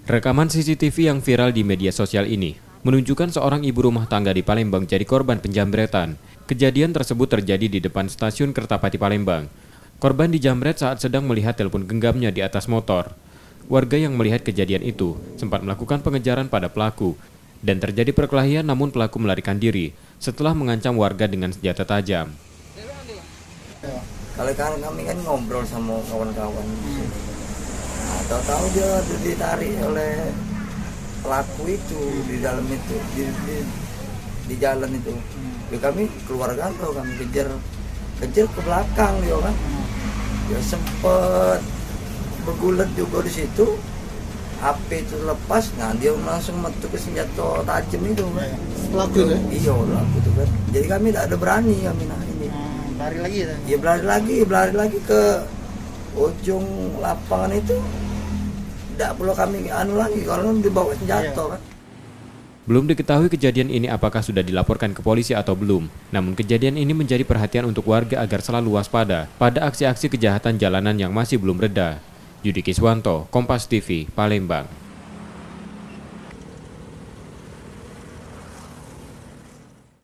Rekaman CCTV yang viral di media sosial ini menunjukkan seorang ibu rumah tangga di Palembang jadi korban penjamretan. Kejadian tersebut terjadi di depan stasiun Kertapati Palembang. Korban dijamret saat sedang melihat telepon genggamnya di atas motor. Warga yang melihat kejadian itu sempat melakukan pengejaran pada pelaku dan terjadi perkelahian, namun pelaku melarikan diri setelah mengancam warga dengan senjata tajam. Kalau kami kan ngobrol sama kawan-kawan, tahu-tahu dia ditarik oleh pelaku itu di dalam itu, di jalan itu. Ya kami keluarga kami kejar ke belakang dia kan. Ya sempet bergulat juga di situ. HP itu lepas, nah dia langsung metu ke senjata tajam itu kan. Pelaku itu? Iya, pelaku itu kan. Jadi kami tidak ada berani kami ini. Lari lagi ya? Ya berlari lagi ke ujung lapangan itu. Tidak perlu kami lagi kalau dibawa senjata kan. Belum diketahui kejadian ini apakah sudah dilaporkan ke polisi atau belum. Namun kejadian ini menjadi perhatian untuk warga agar selalu waspada pada aksi-aksi kejahatan jalanan yang masih belum reda. Yudi Kiswanto, Kompas TV, Palembang.